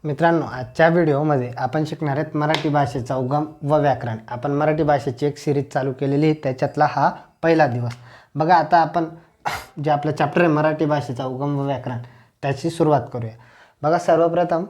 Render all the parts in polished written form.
मित्रांनो, आजच्या व्हिडिओमध्ये आपण शिकणार आहेत मराठी भाषेचा उगम व व्याकरण। आपण मराठी भाषेची एक सिरीज चालू केलेली आहे, त्याच्यातला हा पहिला दिवस। बघा, आता आपण जे आपलं चॅप्टर आहे मराठी भाषेचा उगम व व्याकरण त्याची सुरुवात करूया। बघा, सर्वप्रथम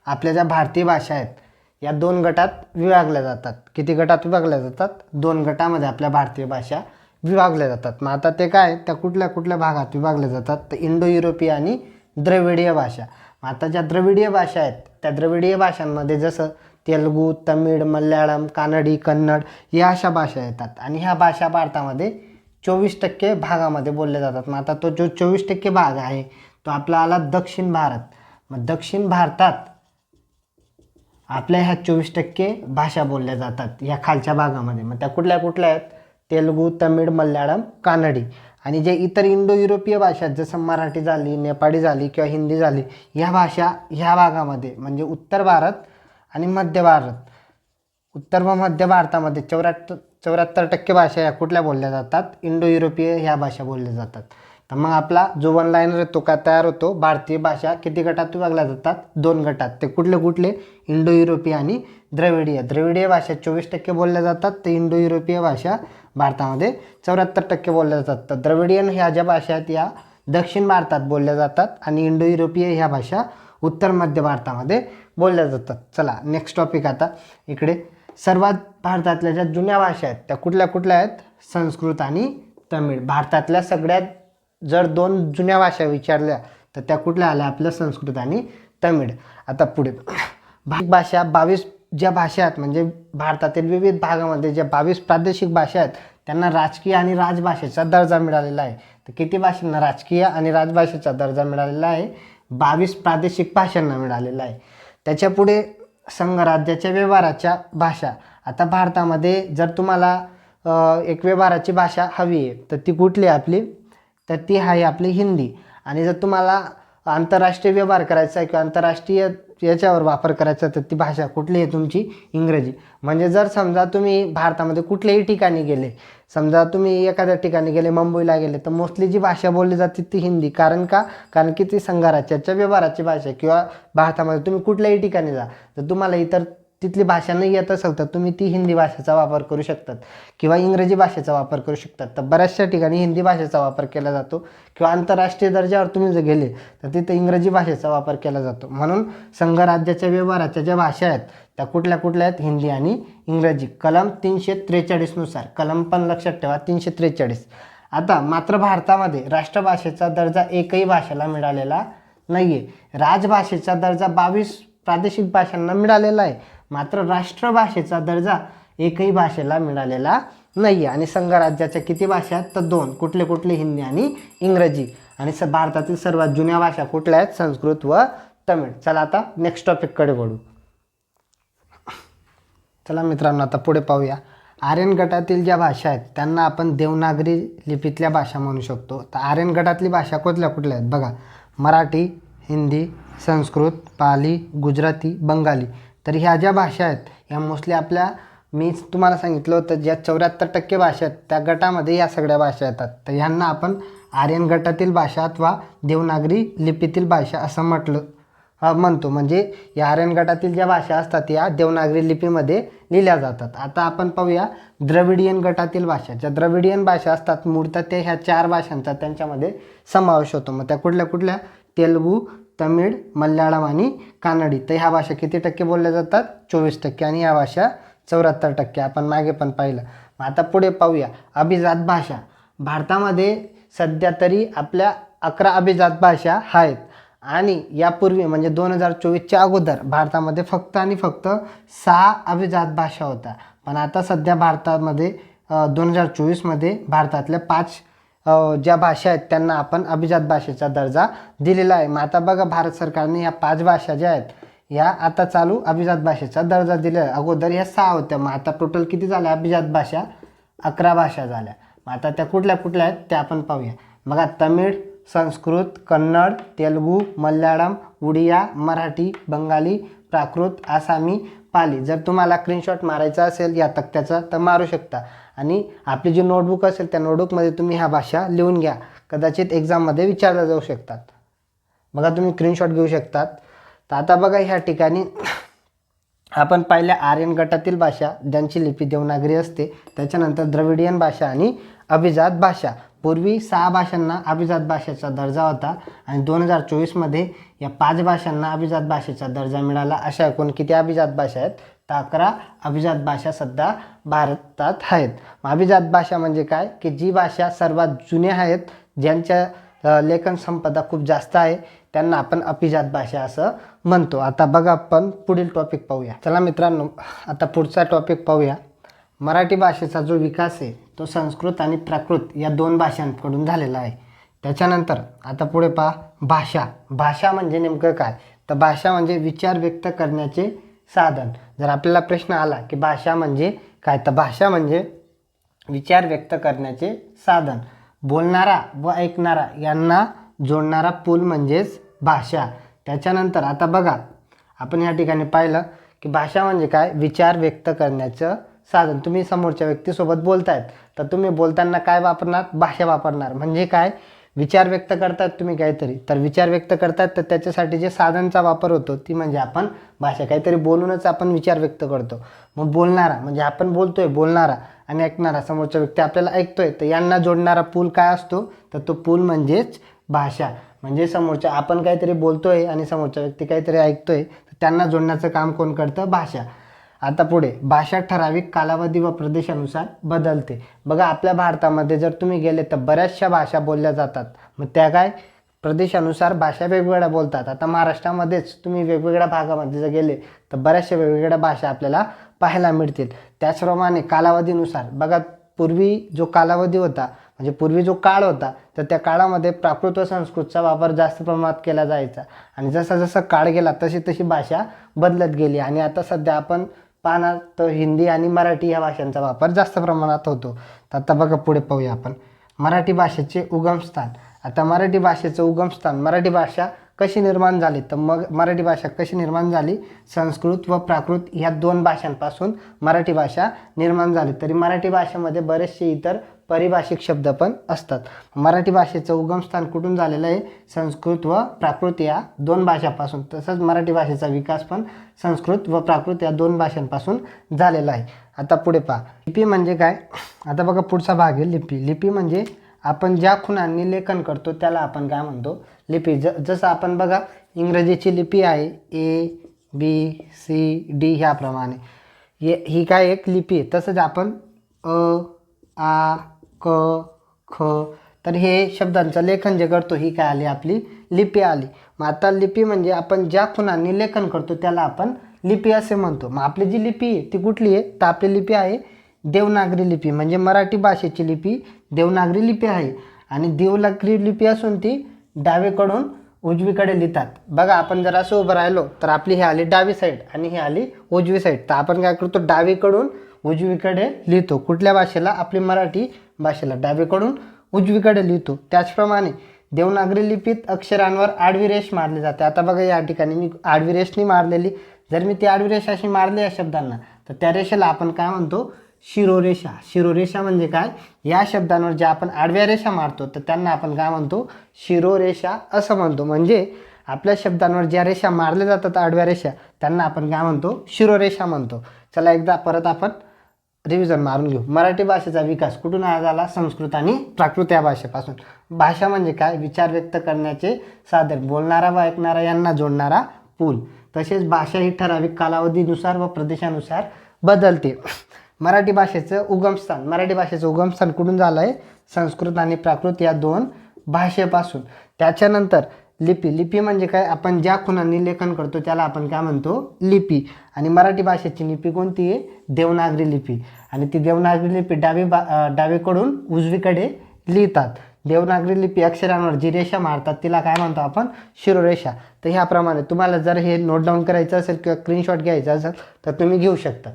आपल्या ज्या भारतीय भाषा आहेत या दोन गटात विभागल्या जातात। किती गटात विभागल्या जातात? दोन गटामध्ये आपल्या भारतीय भाषा विभागल्या जातात। मग आता ते काय, त्या कुठल्या कुठल्या भागात विभागल्या जातात? तर इंडो युरोपीय आणि द्रविडीय भाषा। आता ज्या द्रविडीय भाषा आहेत त्या द्रविडीय भाषांमध्ये जसं तेलुगू, तमिळ, मल्याळम, कानडी, कन्नड या अशा भाषा येतात आणि ह्या भाषा भारतामध्ये 24% भागामध्ये बोलल्या जातात। मग आता तो जो 24% भाग आहे तो आपला आला दक्षिण भारत। मग दक्षिण भारतात आपल्या ह्या 24% भाषा बोलल्या जातात ह्या खालच्या भागामध्ये। मग त्या कुठल्या कुठल्या आहेत? तेलुगू, तमिळ, मल्याळम, कानडी। आणि जे इतर इंडो युरोपीय भाषा जसं मराठी झाली, नेपाळी झाली किंवा हिंदी झाली, ह्या भाषा ह्या भागामध्ये म्हणजे उत्तर भारत आणि मध्य भारत, उत्तर व मध्य भारतामध्ये 74% भाषा या कुठल्या बोलल्या जातात? इंडो युरोपीय ह्या भाषा बोलल्या जातात। तर मग आपला जो वन लाईनर तो काय तयार होतो? भारतीय भाषा किती गटात विभागल्या जातात? दोन गटात। ते कुठले कुठले? इंडो युरोपीय आणि द्रविडीय। द्रविडीय भाषा 24% बोलल्या जातात, तर इंडो युरोपीय भाषा भारतामध्ये 74% बोलल्या जातात। तर द्रविडियन ह्या ज्या भाषा आहेत या दक्षिण भारतात बोलल्या जातात आणि इंडो युरोपीय ह्या भाषा उत्तर मध्य भारतामध्ये बोलल्या जातात। चला नेक्स्ट टॉपिक। आता इकडे सर्वात भारतातल्या ज्या जुन्या भाषा आहेत त्या कुठल्या कुठल्या आहेत? संस्कृत आणि तमिळ। भारतातल्या सगळ्यात जर दोन जुन्या भाषा विचारल्या तर त्या कुठल्या आल्या? आपल्या संस्कृत आणि तमिळ। आता पुढे भाषा 22 ज्या भाषा आहेत म्हणजे भारतातील विविध भागामध्ये ज्या 22 प्रादेशिक भाषा आहेत त्यांना राजकीय आणि राजभाषेचा दर्जा मिळालेला आहे। तर किती भाषांना राजकीय आणि राजभाषेचा दर्जा मिळालेला आहे? 22 प्रादेशिक भाषांना मिळालेला आहे। त्याच्या पुढे संघराज्याच्या व्यवहाराच्या भाषा। आता भारतामध्ये जर तुम्हाला एक व्यवहाराची भाषा हवी आहे तर ती कुठली आपली? तर ती आहे आपली हिंदी। आणि जर तुम्हाला आंतरराष्ट्रीय व्यवहार करायचा आहे किंवा आंतरराष्ट्रीय याच्यावर वापर करायचा तर ती भाषा कुठली आहे तुमची? इंग्रजी। म्हणजे जर समजा तुम्ही भारतामध्ये कुठल्याही ठिकाणी गेले, समजा तुम्ही एखाद्या ठिकाणी गेले, मुंबईला गेले, तर मोस्टली जी भाषा बोलली जाते ती हिंदी। कारण का? कारण की ती संघराज्याच्या व्यवहाराची भाषा। किंवा भारतामध्ये तुम्ही कुठल्याही ठिकाणी जा तर तुम्हाला इतर तिथली भाषा नाही येत असेल तर तुम्ही ती हिंदी भाषेचा वापर करू शकतात किंवा इंग्रजी भाषेचा वापर करू शकतात। तर बऱ्याचशा ठिकाणी हिंदी भाषेचा वापर केला जातो किंवा आंतरराष्ट्रीय दर्जावर तुम्ही जर गेले तर तिथे इंग्रजी भाषेचा वापर केला जातो। म्हणून संघराज्याच्या व्यवहाराच्या ज्या भाषा आहेत त्या कुठल्या कुठल्या आहेत? हिंदी आणि इंग्रजी। कलम 343 नुसार, कलम पण लक्षात ठेवा 343। आता मात्र भारतामध्ये राष्ट्रभाषेचा दर्जा एकही भाषेला मिळालेला नाही आहे। राजभाषेचा दर्जा 22 प्रादेशिक भाषांना मिळालेला आहे, मात्र राष्ट्रभाषेचा दर्जा एकही भाषेला मिळालेला नाही आहे। आणि संघराज्याच्या किती भाषा आहेत? तर दोन। कुठले कुठले? हिंदी आणि इंग्रजी। आणि भारतातील सर्वात जुन्या भाषा कुठल्या आहेत? संस्कृत व तमिळ। चला आता नेक्स्ट टॉपिककडे वळू। चला मित्रांनो, आता पुढे पाहूया। आर्यन गटातील ज्या भाषा आहेत त्यांना आपण देवनागरी लिपीतल्या भाषा म्हणू शकतो। तर आर्यन गटातली भाषा कुठल्या कुठल्या आहेत? बघा, मराठी, हिंदी, संस्कृत, पाली, गुजराती, बंगाली। तर ह्या ज्या भाषा आहेत ह्या मोस्टली आपल्या, मी तुम्हाला सांगितलं होतं ज्या 74% भाषा आहेत त्या गटामध्ये या सगळ्या भाषा येतात। तर ह्यांना आपण आर्यन गटातील भाषा अथवा देवनागरी लिपीतील भाषा असं म्हणतो। म्हणजे या आर्यन गटातील ज्या भाषा असतात या देवनागरी लिपीमध्ये लिहिल्या जातात। आता आपण पाहूया द्रविडियन गटातील भाषा। ज्या द्रविडियन भाषा असतात मूळतः ते ह्या 4 भाषांचा त्यांच्यामध्ये समावेश होतो। मग त्या कुठल्या कुठल्या? तेलुगू, तमिळ, मल्याळम आणि कानडी। तर ह्या भाषा किती टक्के बोलल्या जातात? 24%। आणि या भाषा 74%। आपण मागे पण पाहिलं। मग आता पुढे पाहूया अभिजात भाषा। भारतामध्ये सध्या तरी आपल्या 11 अभिजात भाषा आहेत आणि यापूर्वी म्हणजे 2024च्या अगोदर भारतामध्ये फक्त आणि फक्त 6 अभिजात भाषा होत्या। पण आता सध्या भारतामध्ये 2024मध्ये भारतातल्या 5 ज्या भाषा आहेत त्यांना आपण अभिजात भाषेचा दर्जा दिलेला आहे। मग आता बघा, भारत सरकारने ह्या 5 भाषा ज्या आहेत ह्या आता चालू अभिजात भाषेचा दर्जा दिला आहे। अगोदर ह्या 6 होत्या। मग आता टोटल किती झाल्या अभिजात भाषा? 11 भाषा झाल्या। मग आता त्या कुठल्या कुठल्या आहेत त्या आपण पाहूया। बघा, तमिळ, संस्कृत, कन्नड, तेलुगू, मल्याळम, उडिया, मराठी, बंगाली, प्राकृत, आसामी, पाली। जर तुम्हाला स्क्रीनशॉट मारायचा असेल या तक्त्याचा तर मारू शकता आणि आपली जी नोटबुक असेल त्या नोटबुकमध्ये तुम्ही ह्या भाषा लिहून घ्या, कदाचित एक्झाममध्ये विचारल्या जाऊ शकतात। बघा, तुम्ही स्क्रीनशॉट घेऊ शकतात। तर आता बघा ह्या ठिकाणी आपण पहिल्या आर्यन गटातील भाषा ज्यांची लिपी देवनागरी असते, त्याच्यानंतर द्रविडियन भाषा आणि अभिजात भाषा. पूर्वी 6 भाषांना अभिजात भाषेचा दर्जा होता आणि 2024मध्ये या 5 भाषांना अभिजात भाषेचा दर्जा मिळाला. अशा एकूण किती अभिजात भाषा आहेत? तर 11 अभिजात भाषा सध्या भारतात आहेत. अभिजात भाषा म्हणजे काय की जी भाषा सर्वात जुन्या आहेत, ज्यांच्या लेखन संपदा खूप जास्त आहे, त्यांना आपण अभिजात भाषा असं म्हणतो. आता बघा आपण पुढील टॉपिक पाहूया. चला मित्रांनो, आता पुढचा टॉपिक पाहूया. मराठी भाषेचा जो विकास आहे तो संस्कृत आणि प्राकृत या 2 भाषांकडून झालेला आहे. त्याच्यानंतर आता पुढे पहा भाषा. भाषा म्हणजे नेमकं काय? तर भाषा म्हणजे विचार व्यक्त करण्याचे साधन. जर आपल्याला प्रश्न आला की भाषा म्हणजे काय, तर भाषा म्हणजे विचार व्यक्त करण्याचे साधन. बोलणारा व ऐकणारा यांना जोडणारा पूल म्हणजेच भाषा. त्याच्यानंतर आता बघा आपण या ठिकाणी पाहिलं की भाषा म्हणजे काय? विचार व्यक्त करण्याचं साधन. तुम्ही समोरच्या व्यक्तीसोबत बोलतायत तर तुम्ही बोलताना काय वापरणार? भाषा वापरणार. म्हणजे काय? विचार व्यक्त करतात तुम्ही काहीतरी, तर विचार व्यक्त करतात तर त्याच्यासाठी जे साधनचा वापर होतो ती म्हणजे आपण भाषा. काहीतरी बोलूनच आपण विचार व्यक्त करतो. मग बोलणारा म्हणजे आपण बोलतोय, बोलणारा आणि ऐकणारा समोरचा व्यक्ती आपल्याला ऐकतोय, तर यांना जोडणारा पूल काय असतो? तर तो पूल म्हणजेच भाषा. म्हणजे समोरच्या आपण काहीतरी बोलतोय आणि समोरचा व्यक्ती काहीतरी ऐकतोय, तर त्यांना जोडण्याचं काम कोण करतं? भाषा. आता पुढे भाषा ठराविक कालावधी व प्रदेशानुसार बदलते. बघा आपल्या भारतामध्ये जर तुम्ही गेले तर बऱ्याचशा भाषा बोलल्या जातात. मग त्या काय? प्रदेशानुसार भाषा वेगवेगळ्या बोलतात. आता महाराष्ट्रामध्येच तुम्ही वेगवेगळ्या भागामध्ये जर गेले तर बऱ्याचशा वेगवेगळ्या भाषा आपल्याला पाहायला मिळतील. त्याचप्रमाणे कालावधीनुसार बघा पूर्वी जो कालावधी होता म्हणजे पूर्वी जो काळ होता तर त्या काळामध्ये प्राकृत व संस्कृतचा वापर जास्त प्रमाणात केला जायचा आणि जसा जसा काळ गेला तशी तशी भाषा बदलत गेली आणि आता सध्या आपण पाहणार तर हिंदी आणि मराठी या भाषांचा वापर जास्त प्रमाणात होतो. तर आता बघा पुढे पाहूया आपण मराठी भाषेचे उगमस्थान. आता मराठी भाषेचं उगमस्थान, मराठी भाषा कशी निर्माण झाली? तर मग मराठी भाषा कशी निर्माण झाली? संस्कृत व प्राकृत ह्या 2 भाषांपासून मराठी भाषा निर्माण झाली. तरी मराठी भाषेमध्ये बरेचसे इतर पारिभाषिक शब्द पण असतात. मराठी भाषेचं उगमस्थान कुठून झालेलं आहे? संस्कृत व प्राकृत या 2 भाषांपासून. तसंच मराठी भाषेचा विकास पण संस्कृत व प्राकृत या 2 भाषांपासून झालेला आहे. आता पुढे पहा लिपी म्हणजे काय? आता बघा पुढचा भाग आहे लिपी. लिपी म्हणजे आपण ज्या खुणांनी लेखन करतो त्याला आपण काय म्हणतो? लिपी. जसं आपण बघा इंग्रजीची लिपी आहे ABCD ह्याप्रमाणे, ही काय एक लिपी आहे. तसंच आपण आ क ख, तर हे शब्दांचं लेखन जे करतो ही काय आली? आपली लिपी आली. मग आता लिपी म्हणजे आपण ज्या खुणांनी लेखन करतो त्याला आपण लिपी असे म्हणतो. मग आपली जी लिपी आहे ती कुठली आहे? तर आपली लिपी आहे देवनागरी लिपी. म्हणजे मराठी भाषेची लिपी देवनागरी लिपी आहे आणि देवनागरी लिपी असून ती डावीकडून उजवीकडे लिहितात. बघा आपण जर असं उभं राहिलो तर आपली ही आली डावी साईड आणि ही आली उजवी साईड. तर आपण काय करतो? डावीकडून उजवीकडे लिहितो. कुठल्या भाषेला? आपली मराठी भाषेला डावीकडून उजवीकडे लिहितो. त्याचप्रमाणे देवनागरी लिपीत अक्षरांवर आडवी रेष मारली जाते. आता बघा या ठिकाणी मी आडवी रेष नाही मारलेली. जर मी ती आडवी रेष अशी मारली या शब्दांना तर त्या रेषेला आपण काय म्हणतो? शिरोरेषा. शिरोरेषा म्हणजे काय? या शब्दांवर ज्या आपण आडव्या रेषा मारतो तर त्यांना आपण काय म्हणतो? शिरोरेषा असं म्हणतो. म्हणजे आपल्या शब्दांवर ज्या रेषा मारल्या जातात आडव्या रेषा त्यांना आपण काय म्हणतो? शिरोरेषा म्हणतो. चला एकदा परत आपण रिव्हिजन मारून घेऊ. मराठी भाषेचा विकास कुठून झाला? संस्कृत आणि प्राकृत या भाषेपासून. भाषा म्हणजे काय? विचार व्यक्त करण्याचे साधन. बोलणारा व ऐकणारा यांना जोडणारा पूल. तसेच भाषा ही ठराविक कालावधीनुसार व प्रदेशानुसार बदलते. मराठी भाषेचं उगमस्थान, मराठी भाषेचं उगमस्थान कुठून झालं आहे? संस्कृत आणि प्राकृत या 2 भाषेपासून. त्याच्यानंतर लिपी. लिपी म्हणजे काय? आपण ज्या खुणांनी लेखन करतो त्याला आपण काय म्हणतो? लिपी. आणि मराठी भाषेची लिपी कोणती आहे? देवनागरी लिपी. आणि ती देवनागरी लिपी डावीकडून उजवीकडे लिहितात. देवनागरी लिपी अक्षरांवर जी रेषा मारतात तिला काय म्हणतो आपण? शिरोरेषा. तर ह्याप्रमाणे तुम्हाला जर हे नोट डाऊन करायचं असेल किंवा स्क्रीनशॉट घ्यायचा असेल तर तुम्ही घेऊ शकता.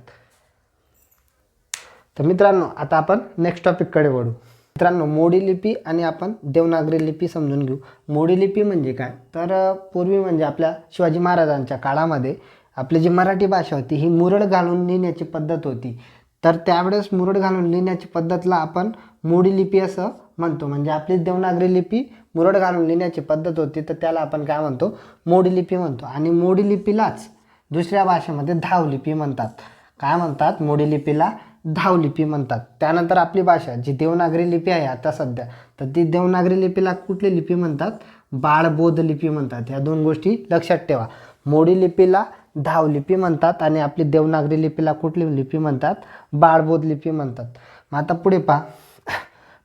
तर मित्रांनो आता आपण नेक्स्ट टॉपिककडे वळू. मित्रांनो मोडी लिपी आणि आपण देवनागरी लिपी समजून घेऊ. मोडी लिपी म्हणजे काय? तर पूर्वी म्हणजे आपल्या शिवाजी महाराजांच्या काळामध्ये आपली जी मराठी भाषा होती ही मुरड घालून लिहिण्याची पद्धत होती. तर त्यावेळेस मुरड घालून लिहिण्याची पद्धतला आपण मोडी लिपी असं म्हणतो. म्हणजे आपली देवनागरी लिपी मुरड घालून लिहिण्याची पद्धत होती, तर त्याला आपण काय म्हणतो, मोडी लिपी म्हणतो. आणि मोडी लिपीलाच दुसऱ्या भाषेमध्ये धावलिपी म्हणतात. काय म्हणतात, मोडी लिपीला धावलिपी म्हणतात. त्यानंतर आपली भाषा जी देवनागरी लिपी आहे आता सध्या, तर ती देवनागरी लिपीला कुठली लिपी म्हणतात, बाळबोध लिपी म्हणतात. ह्या दोन गोष्टी लक्षात ठेवा. मोडी लिपीला धावलिपी म्हणतात आणि आपली देवनागरी लिपीला कुठली लिपी म्हणतात, बाळबोध लिपी म्हणतात. मग आता पुढे पहा,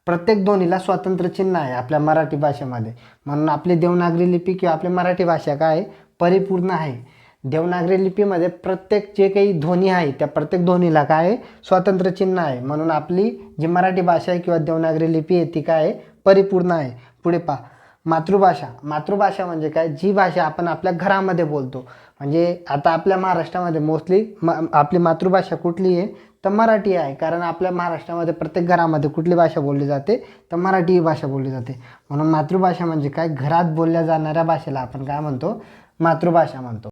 प्रत्येक ध्वनीला स्वतंत्र चिन्ह आहे आपल्या मराठी भाषेमध्ये. म्हणून आपली देवनागरी लिपी किंवा आपली मराठी भाषा काय आहे, परिपूर्ण आहे. देवनागरी लिपीमध्ये प्रत्येक जे काही ध्वनी आहे त्या प्रत्येक ध्वनीला काय आहे, स्वतंत्र चिन्ह आहे. म्हणून आपली जी मराठी भाषा आहे किंवा देवनागरी लिपी आहे ती काय आहे, परिपूर्ण आहे. पुढे पहा, मातृभाषा. मातृभाषा म्हणजे काय, जी भाषा आपण आपल्या घरामध्ये बोलतो. म्हणजे आता आपल्या महाराष्ट्रामध्ये मोस्टली आपली मातृभाषा कुठली आहे, तर मराठी आहे. कारण आपल्या महाराष्ट्रामध्ये प्रत्येक घरामध्ये कुठली भाषा बोलली जाते, तर मराठी ही भाषा बोलली जाते. म्हणून मातृभाषा म्हणजे काय, घरात बोलल्या जाणाऱ्या भाषेला आपण काय म्हणतो, मातृभाषा म्हणतो.